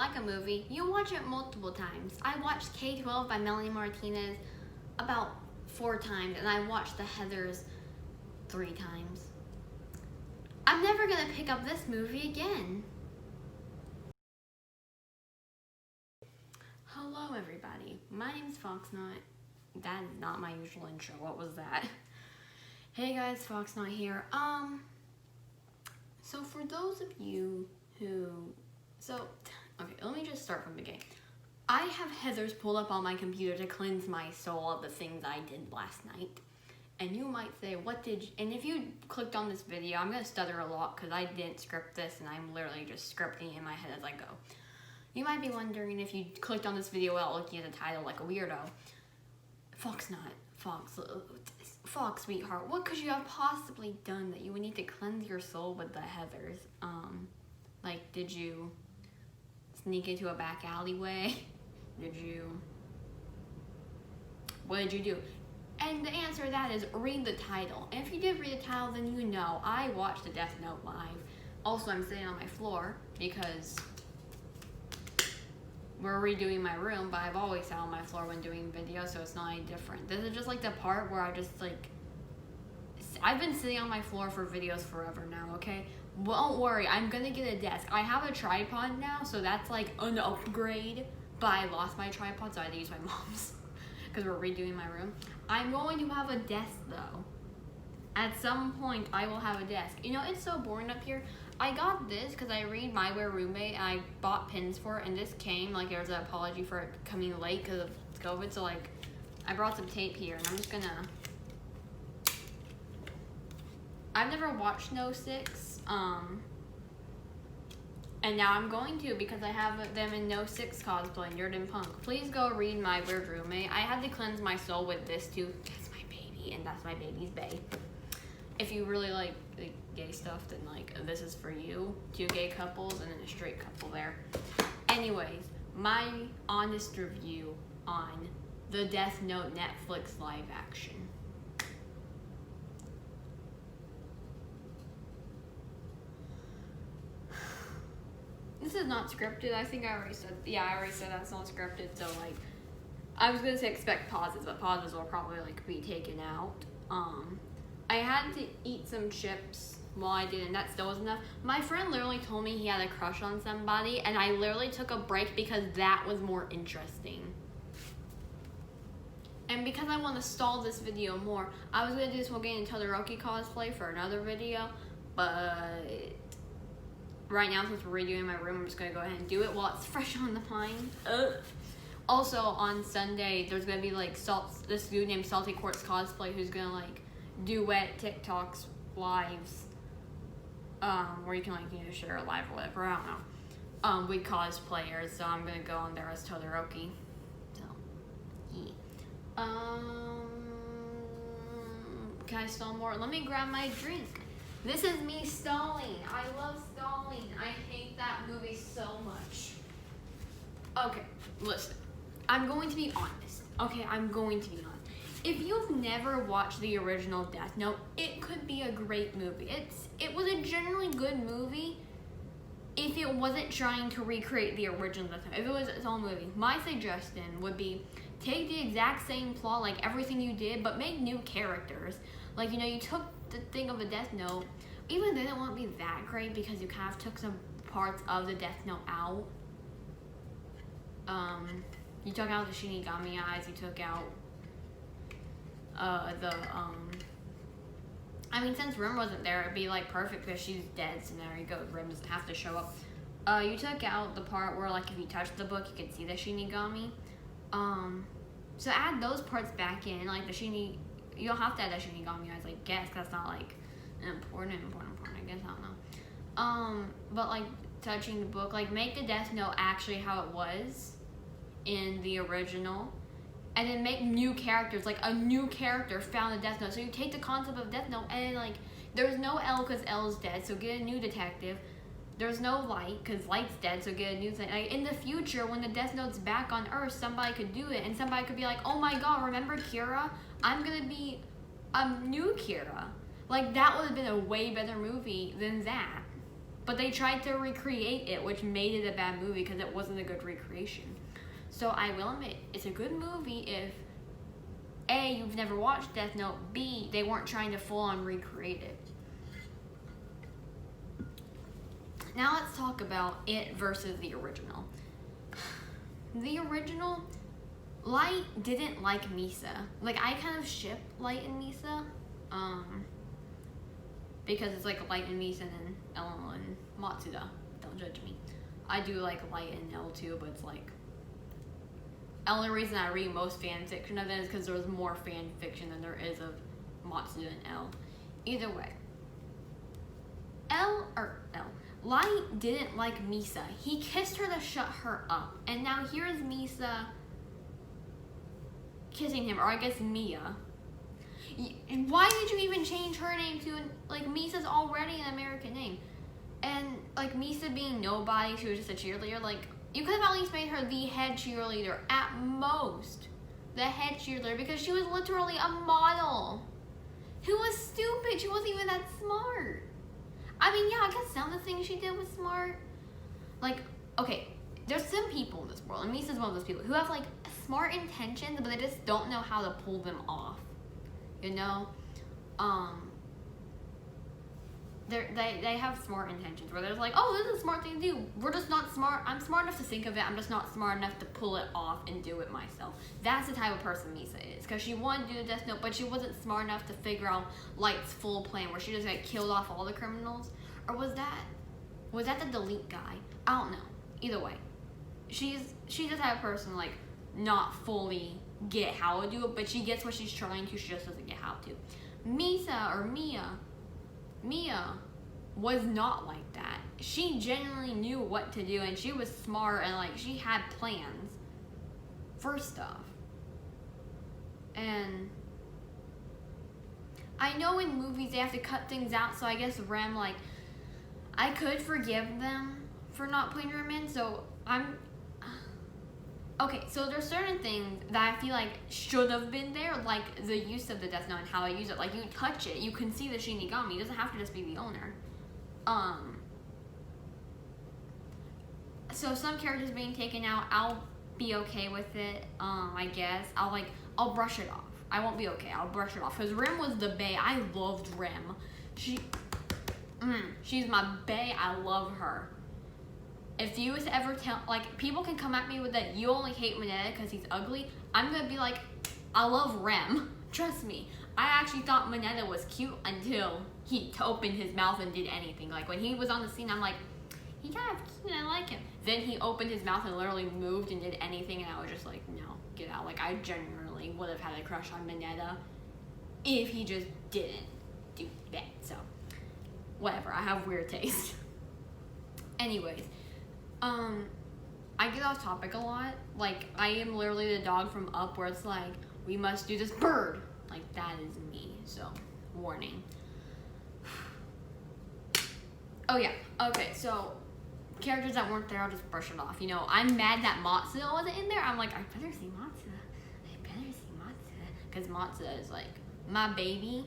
like a movie, you watch it multiple times. I watched K-12 by Melanie Martinez about 4 times, and I watched The Heathers 3 times. I'm never gonna pick up this movie again. Hello everybody, my name's Foxnut. That is not my usual intro. What was that? Hey guys, Foxnut here. So for those of you who, okay, let me just start from the beginning. I have Heathers pulled up on my computer to cleanse my soul of the things I did last night. And you might say, and if you clicked on this video, I'm gonna stutter a lot because I didn't script this and I'm literally just scripting in my head as I go. You might be wondering if you clicked on this video without looking at the title like a weirdo. Fox, sweetheart, what could you have possibly done that you would need to cleanse your soul with the Heathers? Like, did you sneak into a back alleyway? What did you do? And the answer to that is read the title. And if you did read the title, then you know I watched the Death Note live. Also, I'm sitting on my floor because we're redoing my room, but I've always sat on my floor when doing videos, so it's not any different. This is just like the part where I just I've been sitting on my floor for videos forever now, okay? Don't worry, I'm gonna get a desk. I have a tripod now, so that's like an upgrade, but I lost my tripod, so I had to use my mom's because we're redoing my room. I'm going to have a desk though. At some point, I will have a desk. You know, it's so boring up here. I got this because I read My Weird Roommate and I bought pins for it, and this came, like, there was an apology for it coming late because of COVID, so like, I brought some tape here, and I'm just gonna, I've never watched No 6, and now I'm going to because I have them in No 6 cosplay, Nerd and Punk. Please go read My Weird Roommate. I had to cleanse my soul with this too. That's my baby, and that's my baby's bae. If you really like gay stuff, then like this is for you. 2 gay couples and then a straight couple there. Anyways, my honest review on the Death Note Netflix live action. This is not scripted. I think I already said, yeah, I already said that's not scripted. So like, I was gonna say expect pauses, but pauses will probably like be taken out. I had to eat some chips while I did, and that still wasn't enough. My friend literally told me he had a crush on somebody, and I literally took a break because that was more interesting. And because I want to stall this video more, I was gonna do this while getting Todoroki cosplay for another video, but right now, since we're redoing my room, I'm just gonna go ahead and do it while it's fresh on the mind. Also, on Sunday, there's gonna be like this dude named Salty Quartz Cosplay who's gonna like duet TikToks lives, where you can like, you know, share a live or whatever, I don't know, with cosplayers, so I'm gonna go on there as Todoroki, so, yeah. Can I stall more? Let me grab my drink. This is me stalling. I love stalling. I hate that movie so much. Okay, listen, I'm going to be honest, okay, I'm going to be honest. If you've never watched the original Death Note, it could be a great movie. It was a generally good movie if it wasn't trying to recreate the original Death Note. If it was its own movie, my suggestion would be take the exact same plot, like everything you did, but make new characters. Like, you know, you took the thing of a Death Note, even then it won't be that great because you kind of took some parts of the Death Note out. You took out the Shinigami eyes, you took out I mean, since Rim wasn't there, it'd be like perfect because she's dead, so there you go, Rim doesn't have to show up. You took out the part where like if you touch the book, you could see the Shinigami. So add those parts back in, like you don't have to add the Shinigami eyes, I guess, because that's not like important, I guess, I don't know. But like touching the book, like make the Death Note actually how it was in the original, and then make new characters, like a new character found in Death Note. So you take the concept of Death Note, and like there's no L because L's dead, so get a new detective. There's no Light because Light's dead, so get a new thing. Like in the future, when the Death Note's back on Earth, somebody could do it, and somebody could be like, oh my god, remember Kira? I'm gonna be a new Kira. Like that would have been a way better movie than that. But they tried to recreate it, which made it a bad movie because it wasn't a good recreation. So I will admit, it's a good movie if A, you've never watched Death Note, B, they weren't trying to full-on recreate it. Now let's talk about it versus the original. The original, Light didn't like Misa. Like, I kind of ship Light and Misa. Because it's like Light and Misa and L and Matsuda. Don't judge me. I do like Light and L too, but it's like... The only reason I read most fan fiction of it is because there's more fan fiction than there is of Matsuda and L. Either way. Light didn't like Misa. He kissed her to shut her up. And now here's Misa kissing him, or I guess Mia. Why did you even change her name to, like, Misa's already an American name. And, like, Misa being nobody, she was just a cheerleader, like, you could have at least made her the head cheerleader, at most. The head cheerleader, because she was literally a model. Who was stupid, she wasn't even that smart. I mean, yeah, I guess some of the things she did was smart. Like, okay, there's some people in this world, and Misa's one of those people, who have, like, smart intentions, but they just don't know how to pull them off. You know, they have smart intentions where they're like, oh, this is a smart thing to do. We're just not smart. I'm smart enough to think of it. I'm just not smart enough to pull it off and do it myself. That's the type of person Misa is, because she wanted to do the Death Note, but she wasn't smart enough to figure out Light's full plan, where she just like killed off all the criminals. Or was that the delete guy? I don't know. Either way, she's the type of person like not fully get how to do it, but she gets what she's trying to, she just doesn't get how to. Mia was not like that. She genuinely knew what to do, and she was smart, and like she had plans for stuff. And I know in movies they have to cut things out, so I guess Rem, like, I could forgive them for not putting Rem in, so okay, so there's certain things that I feel like should have been there, like the use of the Death Note and how I use it. Like, you touch it, you can see the Shinigami. It doesn't have to just be the owner. So some characters being taken out, I'll be okay with it. I guess I'll brush it off. I won't be okay. I'll brush it off because Rem was the bae. I loved Rem. She's my bae. I love her. If you was to ever tell, like, people can come at me with that, you only hate Mineta because he's ugly, I'm going to be like, I love Rem. Trust me. I actually thought Mineta was cute until he opened his mouth and did anything. Like, when he was on the scene, I'm like, he kind of cute, I like him. Then he opened his mouth and literally moved and did anything, and I was just like, no, get out. Like, I genuinely would have had a crush on Mineta if he just didn't do that. So, whatever. I have weird taste. Anyways. I get off topic a lot. Like, I am literally the dog from Up where it's like, we must do this bird. Like, that is me. So, warning. Oh, yeah. Okay, so, characters that weren't there, I'll just brush it off. You know, I'm mad that Matsuda wasn't in there. I'm like, I better see Matsuda. Because Matsuda is, like, my baby.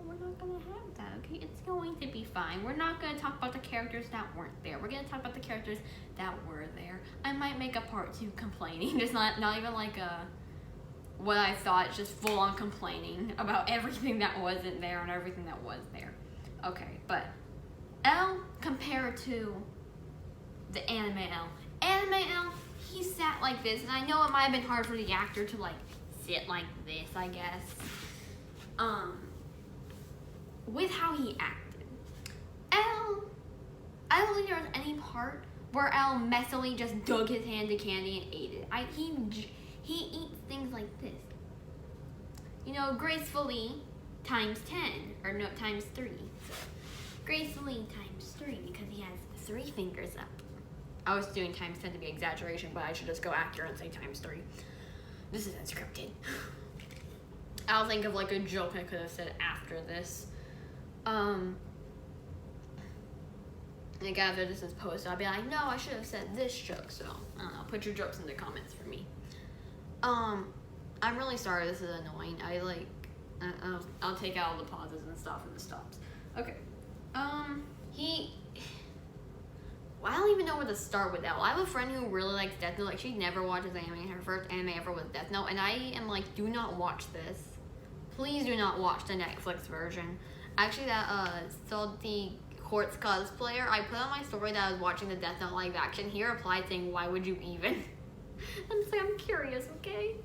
We're not going to have that, okay? It's going to be fine. We're not going to talk about the characters that weren't there. We're going to talk about the characters that were there. I might make a part 2 complaining. Just not even like what I thought, just full on complaining about everything that wasn't there and everything that was there. Okay, but L compared to the anime L. Anime L, he sat like this, and I know it might have been hard for the actor to like sit like this, I guess. With how he acted. I don't think there was any part where L messily just dug his hand to candy and ate it. He eats things like this. You know, gracefully times 10, or no, times 3. So, gracefully times 3 because he has 3 fingers up. I was doing times 10 to be exaggeration, but I should just go accurate and say times 3. This is unscripted. I'll think of like a joke I could have said after this. Like after this is posted, I'll be like, no, I should have said this joke. So I don't know. Put your jokes in the comments for me. I'm really sorry. This is annoying. I'll take out all the pauses and stuff and the stops. Okay. know where to start with Elle. I have a friend who really likes Death Note. Like, she never watches anime. Her first anime ever was Death Note. And I am like, do not watch this. Please do not watch the Netflix version. Actually, that Salty Quartz cosplayer, I put on my story that I was watching the Death Note live action. He replied saying, why would you even? I'm just like, I'm curious, okay?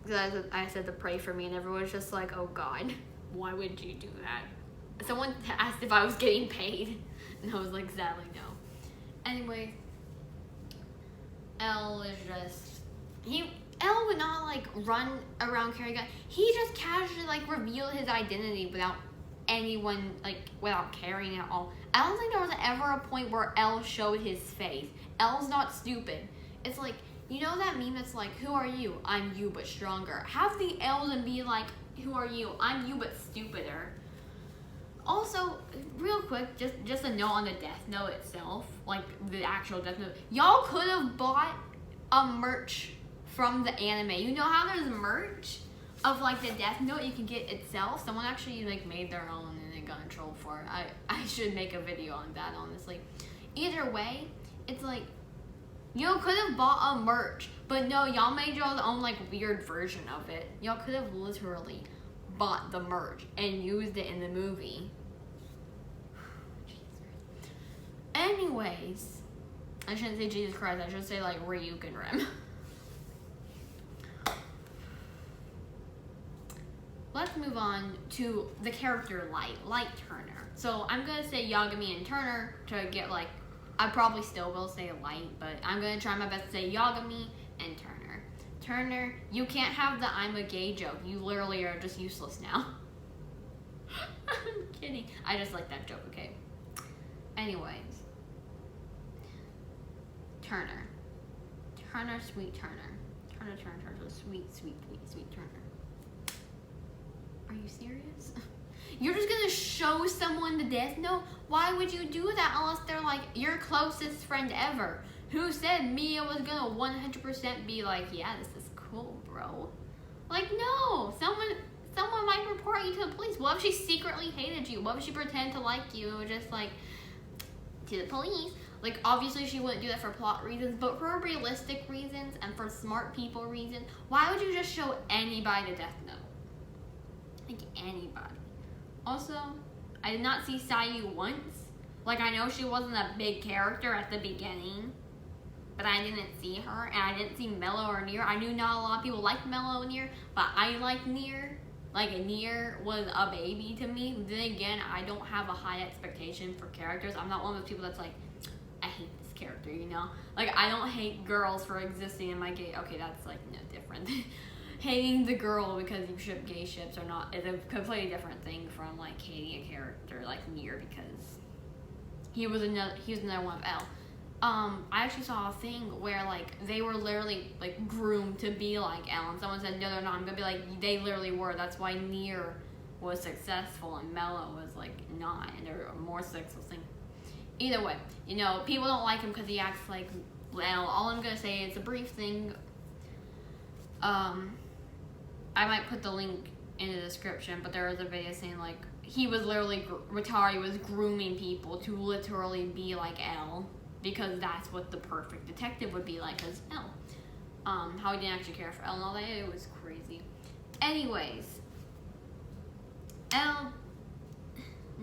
Because I said to pray for me, and everyone's just like, oh God, why would you do that? Someone asked if I was getting paid, and I was like, sadly, no. Anyway, Elle is just, Elle would not like run around carrying a gun. He just casually like revealed his identity without anyone, like, without caring at all. I don't think there was ever a point where Elle showed his face. Elle's not stupid. It's like, you know that meme that's like, who are you? I'm you, but stronger. Have the L's and be like, who are you? I'm you, but stupider. Also, real quick, just a note on the Death Note itself, like the actual Death Note. Y'all could have bought a merch from the anime. You know how there's merch of like the Death Note you can get itself? Someone actually like made their own and they got in trouble for it. I should make a video on that, honestly. Either way, it's like, you could have bought a merch, but no, y'all made y'all's own like weird version of it. Y'all could have literally bought the merch and used it in the movie. Anyways, I shouldn't say Jesus Christ, I should say like Ryuk and Rem. Let's move on to the character Light Turner. So I'm gonna say Yagami and Turner to get like, I probably still will say Light, but I'm gonna try my best to say Yagami and Turner. Turner, you can't have the I'm a gay joke. You literally are just useless now. I'm kidding. I just like that joke, okay? Anyways. Turner, sweet Turner. Turner, sweet Turner. Are you serious? You're just gonna show someone the Death Note? Why would you do that unless they're like your closest friend ever? Who said Mia was gonna 100% be like, yeah, this is cool, bro? Like, no, someone might report you to the police. What if she secretly hated you? What if she pretended to like you and was just like, to the police? Like, obviously she wouldn't do that for plot reasons, but for realistic reasons and for smart people reasons, why would you just show anybody the Death Note? Like, anybody. Also, I did not see Sayu once. Like, I know she wasn't a big character at the beginning, but I didn't see her, and I didn't see Mello or Nier. I knew not a lot of people liked Mello and Nier, but I liked Nier. Like, Nier was a baby to me. Then again, I don't have a high expectation for characters. I'm not one of those people that's like, I hate this character, you know? Like, I don't hate girls for existing in my gay... Okay, that's, like, no different. Hating the girl because you ship gay ships or not is a completely different thing from, like, hating a character like Nier because he was another one of L. I actually saw a thing where, like, they were literally, like, groomed to be like L, and someone said, no, they're not. I'm gonna be like, they literally were. That's why Nier was successful and Mello was, like, not, and they're a more successful thing. Either way, you know, people don't like him because he acts like L. All I'm gonna say is a brief thing. I might put the link in the description, but there was a video saying, like, he was literally, Watari was grooming people to literally be like L, because that's what the perfect detective would be like as L. How he didn't actually care for L and all that, it was crazy. Anyways, L,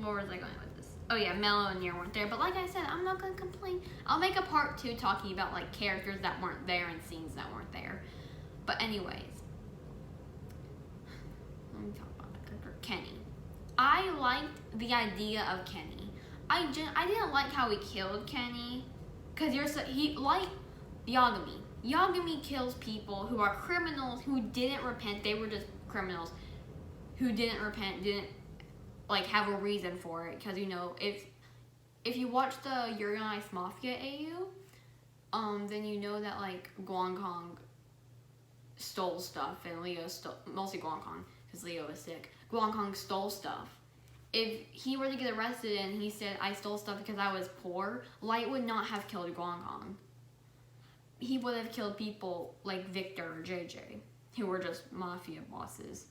where was I going with this? Oh yeah, Mello and Nier weren't there, but like I said, I'm not gonna complain. I'll make a part 2 talking about like characters that weren't there and scenes that weren't there. But anyways, let me talk about the character Kenny. I liked the idea of Kenny. I didn't like how he killed Kenny, cause like Yagami. Yagami kills people who are criminals who didn't repent. They were just criminals who didn't repent, didn't like have a reason for it. Cause you know, if you watch the Yuri on Ice Mafia AU, then you know that like Guangkong stole stuff and Leo stole, mostly Guangkong, cause Leo was sick. Guangkong stole stuff. If he were to get arrested and he said, I stole stuff because I was poor, Light would not have killed Guangkong. He would have killed people like Victor or JJ, who were just mafia bosses.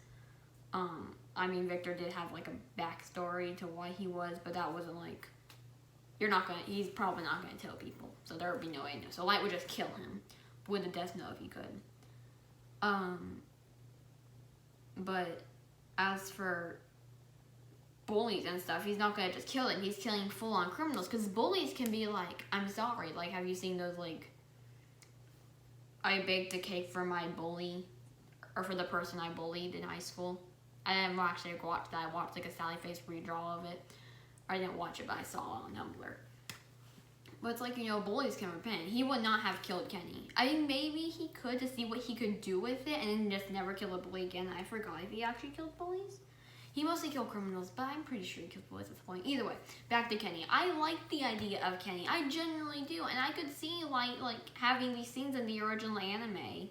I mean, Victor did have like a backstory to why he was, but that wasn't like he's probably not gonna tell people, so there would be no way to know. So Light would just kill him with a death note if he could. But as for bullies and stuff, he's not gonna just kill it. He's killing full-on criminals, because bullies can be like, I'm sorry, like, have you seen those, like, I baked a cake for my bully, or for the person I bullied in high school? I didn't actually watch that. I watched, like, a Sally Face redraw of it. I didn't watch it, but I saw it on Tumblr. But it's like, you know, bullies can repent. He would not have killed Kenny. I mean, maybe he could, to see what he could do with it, and then just never kill a bully again. I forgot if he actually killed bullies. He mostly killed criminals, but I'm pretty sure he killed bullies at this point. Either way, back to Kenny. I like the idea of Kenny. I genuinely do. And I could see, like having these scenes in the original anime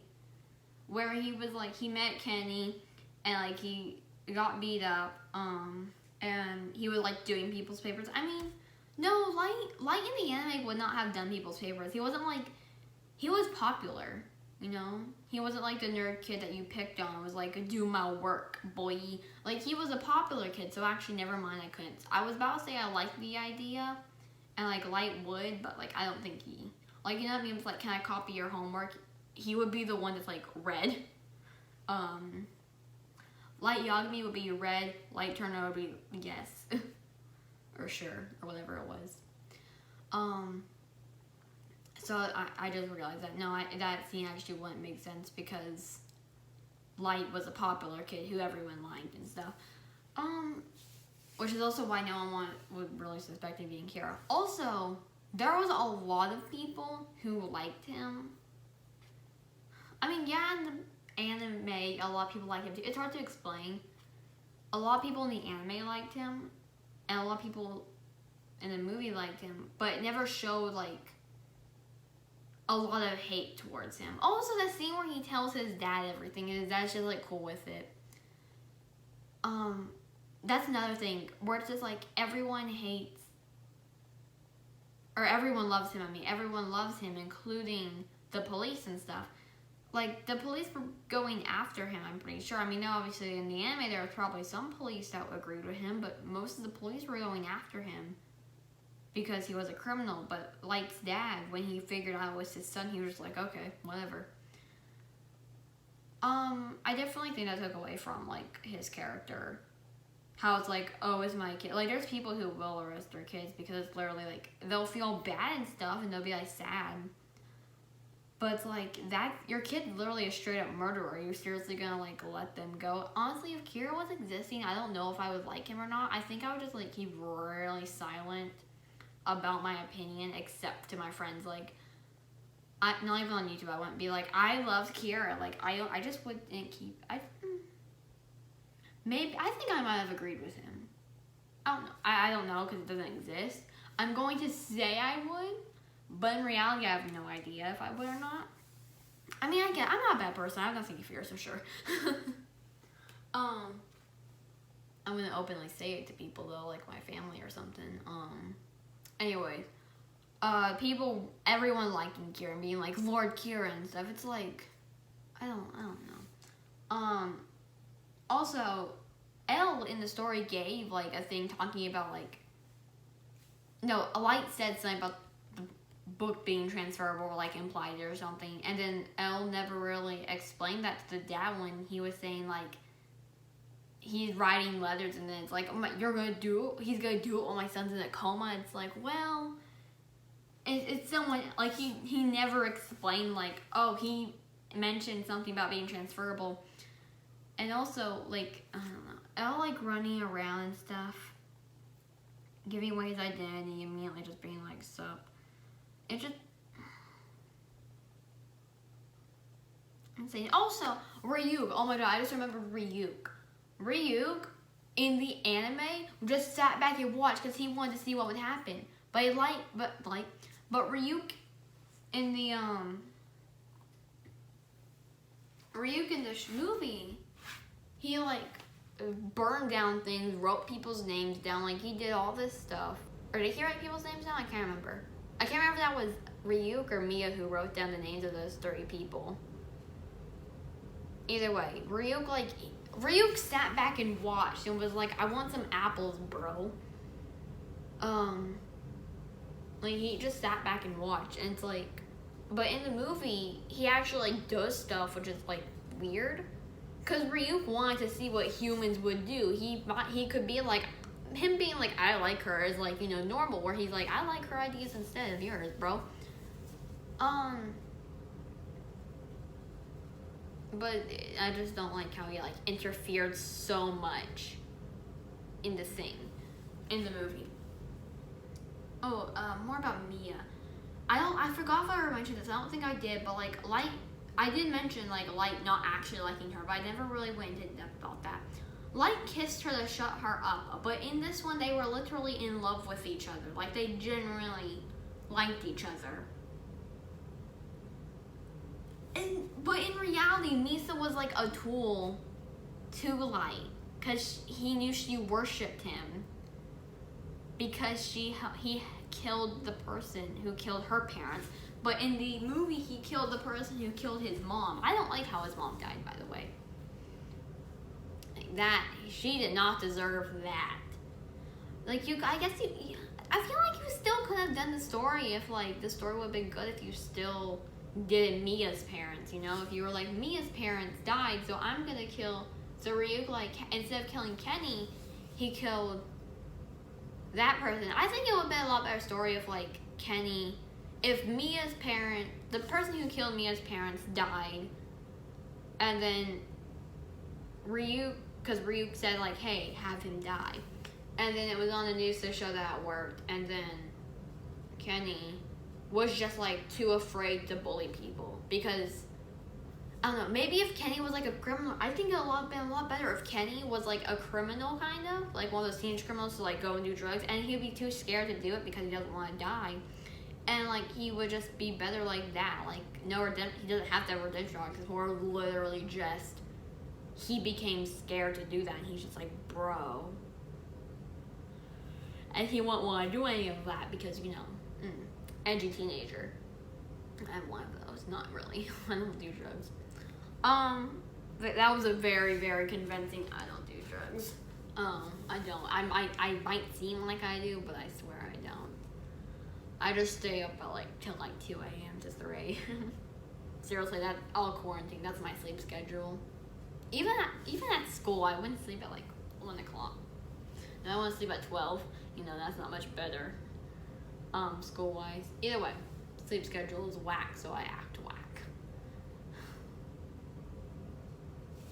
where he was, like, he met Kenny, and, like, he got beat up, and he was, like, doing people's papers. I mean, no, Light in the anime would not have done people's papers. He wasn't, like, he was popular, you know? He wasn't, like, the nerd kid that you picked on. It was, like, do my work, boy. Like, he was a popular kid, so actually, never mind, I couldn't. I was about to say I liked the idea, and, like, Light would, but, like, I don't think he, like, you know what I mean? It's like, can I copy your homework? He would be the one that's, like, red. Light Yagami would be red. Light Turner would be yes. Or sure, or whatever it was. So I just realized that, no, that scene actually wouldn't make sense, because Light was a popular kid who everyone liked and stuff. Which is also why no one would really suspect him being Kira. Also, there was a lot of people who liked him. I mean, yeah, in the anime, a lot of people like him too. It's hard to explain. A lot of people in the anime liked him, and a lot of people in the movie liked him, but it never showed, like, a lot of hate towards him. Also, the scene where he tells his dad everything, and his dad's just, like, cool with it. That's another thing, where it's just, like, everyone hates, or everyone loves him, everyone loves him, including the police and stuff. Like, the police were going after him, I'm pretty sure. I mean, obviously, in the anime, there was probably some police that agreed with him, but most of the police were going after him because he was a criminal. But Light's dad, when he figured out it was his son, he was just like, okay, whatever. I definitely think that took away from, like, his character. How it's like, oh, it's my kid. Like, there's people who will arrest their kids because it's literally, like, they'll feel bad and stuff, and they'll be, like, sad. But it's like, that, your kid's literally a straight up murderer. Are you seriously gonna, like, let them go? Honestly, if Kira was existing, I don't know if I would like him or not. I think I would just, like, keep really silent about my opinion, except to my friends. Like, not even on YouTube, I wouldn't be like, I love Kira. Like, I just wouldn't keep, maybe, I think I might have agreed with him. I don't know. I don't know, because it doesn't exist. I'm going to say I would, but in reality, I have no idea if I would or not. I mean, I'm not a bad person. I have nothing to fear, so sure. I'm going to openly say it to people, though, like my family or something. Anyways, everyone liking Kira, being like, Lord Kira and stuff. It's like, I don't know. Also, Elle in the story gave, like, a thing talking about, like, no, a Light said something about the book being transferable, or, like, implied or something, and then Elle never really explained that to the dad when he was saying, like, he's writing letters, and then it's like, oh you're gonna do it? He's gonna do it when my son's in a coma? It's like, well, it's someone, like, he never explained, like, oh, he mentioned something about being transferable. And also, like, I don't know, Elle, like, running around and stuff, giving away his identity, immediately just being like, sup. It just, insane. Also, Ryuk, oh my god, I just remember Ryuk. Ryuk, in the anime, just sat back and watched because he wanted to see what would happen. But Ryuk in the, Ryuk in this movie, he, like, burned down things, wrote people's names down, like, he did all this stuff. Or did he write people's names down? I can't remember. I can't remember if that was Ryuk or Mia who wrote down the names of those 3 people. Either way, Ryuk sat back and watched and was like, I want some apples, bro. Like, he just sat back and watched, and it's like, but in the movie, he actually, like, does stuff, which is, like, weird. Because Ryuk wanted to see what humans would do. He could be, like, him being, like, I like her is, like, you know, normal, where he's, like, I like her ideas instead of yours, bro. But I just don't like how he, like, interfered so much in the thing, in the movie. Oh, more about Mia. I forgot if I ever mentioned this. I don't think I did, but, like, Light, I did mention, like, Light not actually liking her, but I never really went into depth about that. Light kissed her to shut her up, but in this one, they were literally in love with each other. Like, they genuinely liked each other. But in reality, Misa was, like, a tool to Light, because he knew she worshipped him, because he killed the person who killed her parents. But in the movie, he killed the person who killed his mom. I don't like how his mom died, by the way. Like that, she did not deserve that. Like, I guess I feel like you still could have done the story if, like, the story would have been good if you still did Mia's parents, you know? If you were like, Mia's parents died, so I'm gonna kill, so Ryuk, like, instead of killing Kenny, he killed that person. I think it would have been a lot better story if, like, Kenny, if Mia's parent, the person who killed Mia's parents died, and then Ryuk, because Ryuk said, like, hey, have him die. And then it was on the news to show that it worked, and then Kenny was just, like, too afraid to bully people, because, I don't know, maybe if Kenny was, like, a criminal, I think it would have been a lot better if Kenny was, like, a criminal, kind of, like, one of those teenage criminals to, like, go and do drugs, and he'd be too scared to do it because he doesn't want to die, and, like, he would just be better like that, like, no redemption, he doesn't have to have redemption arc, because we're literally just, he became scared to do that, and he's just like, bro, and he won't want to do any of that, because, you know, edgy teenager. I'm one of those. Not really. I don't do drugs. But that was a very, very convincing. I don't do drugs. I don't. I might seem like I do, but I swear I don't. I just stay up at like till like 2 a.m. to 3. Seriously, that all quarantine. That's my sleep schedule. Even at school, I wouldn't sleep at like 1 o'clock, and I want to sleep at 12. You know, that's not much better. School-wise. Either way, sleep schedule is whack, so I act whack.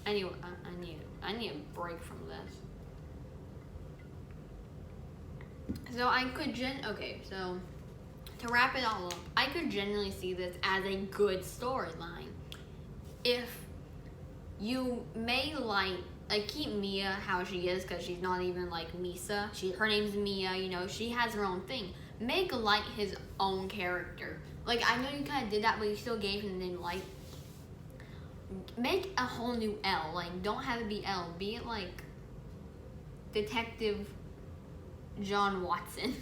Anyway, I need a break from this. So I could okay, so to wrap it all up, I could genuinely see this as a good storyline. If you may like keep Mia how she is, because she's not even like Misa. Her name's Mia, you know, she has her own thing. Make Light his own character. Like, I know you kind of did that, but you still gave him the name Light. Make a whole new L. Like, don't have it be L. Be it, like, Detective John Watson.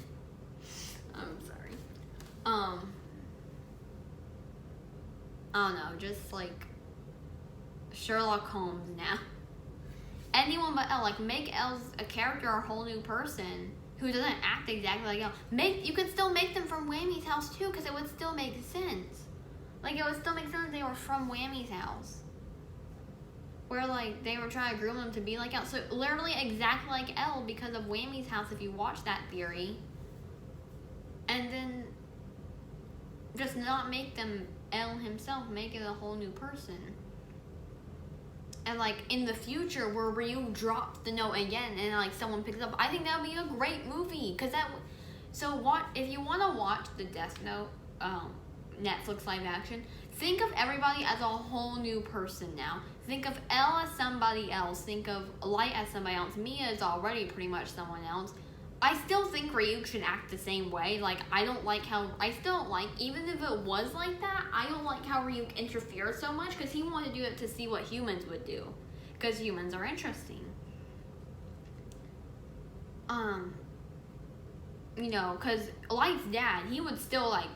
I'm sorry. I don't know, just, like, Sherlock Holmes now. Anyone but L. Like, make L a character, a whole new person who doesn't act exactly like L. You could still make them from Whammy's house, too, because it would still make sense. Like, it would still make sense if they were from Whammy's house. Where, like, they were trying to groom them to be like L. So, literally exactly like L because of Whammy's house, if you watch that theory. And then just not make them L himself. Make it a whole new person. And, like, in the future, where Ryu drops the note again and, like, someone picks it up, I think that would be a great movie. Because if you want to watch the Death Note Netflix live action, think of everybody as a whole new person now. Think of L as somebody else. Think of Light as somebody else. Mia is already pretty much someone else. I still think Ryuk should act the same way. Like, even if it was like that, I don't like how Ryuk interfered so much, because he wanted to do it to see what humans would do. Because humans are interesting. You know, because Light's dad, he would still, like,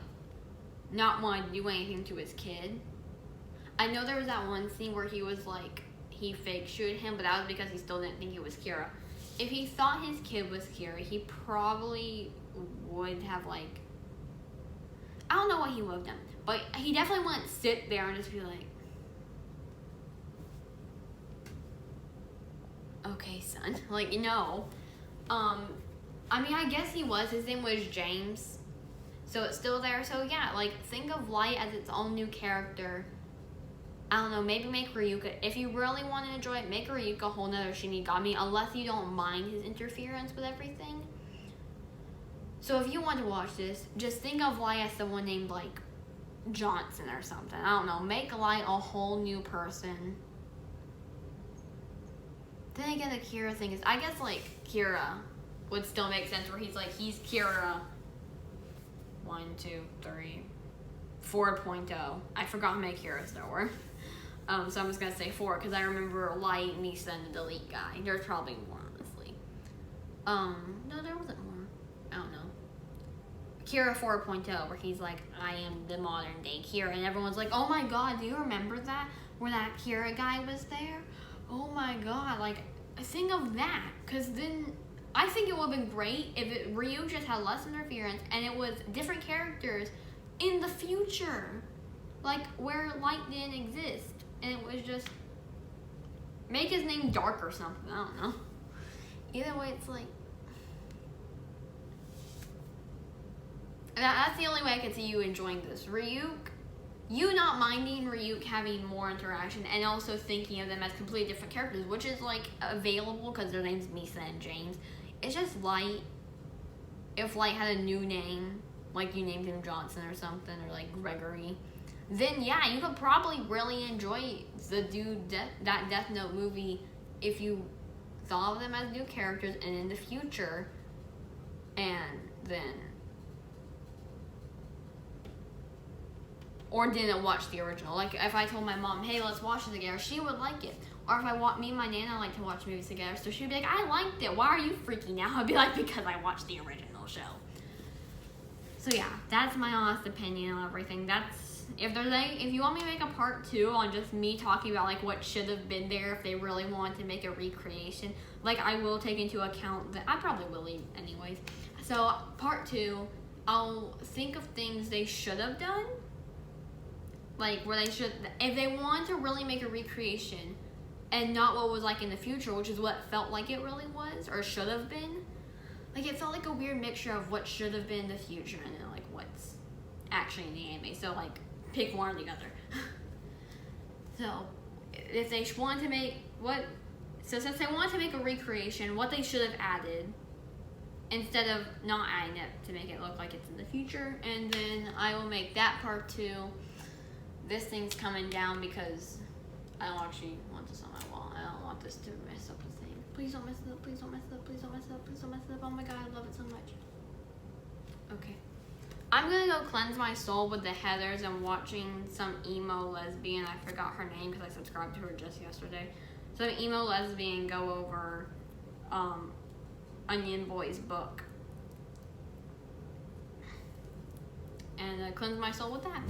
not want to do anything to his kid. I know there was that one scene where he was, like, he fake shooted him, but that was because he still didn't think it was Kira. If he thought his kid was Kira, he probably would have, like, I don't know what he would have done, but he definitely wouldn't sit there and just be like, okay, son. Like, no. I mean, I guess he was. His name was James. So it's still there. So yeah, like, think of Light as its own new character. I don't know, maybe make Ryuka, if you really want to enjoy it, make Ryuka a whole nother Shinigami, unless you don't mind his interference with everything. So if you want to watch this, just think of Light as someone named, like, Johnson or something. I don't know, make Light a whole new person. Then again, the Kira thing is, I guess, like, Kira would still make sense, where he's like, he's Kira 1, 2, 3, 4.0. I forgot how many Kiras there were. So I'm just gonna say 4, because I remember Light, Misa, and the Delete guy. There's probably more, honestly. No, there wasn't more. I don't know. Kira 4.0, where he's like, I am the modern day Kira, and everyone's like, oh my god, do you remember that? Where that Kira guy was there? Oh my god, like, think of that, because then, I think it would have been great if Ryu just had less interference, and it was different characters in the future, like, where Light didn't exist, and it was just, make his name Dark or something, I don't know. Either way, it's like, that's the only way I could see you enjoying this. Ryuk, you not minding Ryuk having more interaction, and also thinking of them as completely different characters, which is, like, available, because their names Misa and James. It's just Light, if Light had a new name, like you named him Johnson or something, or like Gregory, then yeah, you could probably really enjoy the that Death Note movie if you thought of them as new characters and in the future, and then, or didn't watch the original. Like, if I told my mom, hey, let's watch it together, she would like it. Or if me and my Nana like to watch movies together, so she'd be like, I liked it, why are you freaking out? I'd be like, because I watched the original show. So yeah, that's my honest opinion on everything. That's, if you want me to make a part 2 on just me talking about, like, what should have been there if they really wanted to make a recreation, like, I will take into account that, I probably will leave anyways. So, part 2, I'll think of things they should have done, like, where they should, if they want to really make a recreation, and not what was like in the future, which is what felt like it really was, or should have been. Like, it felt like a weird mixture of what should have been the future and then, like, what's actually in the anime. So, like, pick one or the other. So, if they want to make, since they want to make a recreation, what they should have added, instead of not adding it to make it look like it's in the future, and then I will make that part 2. This thing's coming down because I don't actually want this on my wall. I don't want this to mess up the thing. Please don't mess it up, please don't mess it up, please don't mess it up, please don't mess it up. Oh my god, I love it so much. Okay. I'm gonna go cleanse my soul with the Heathers and watching some emo lesbian. I forgot her name because I subscribed to her just yesterday. Some emo lesbian go over Onion Boy's book. And cleanse my soul with that.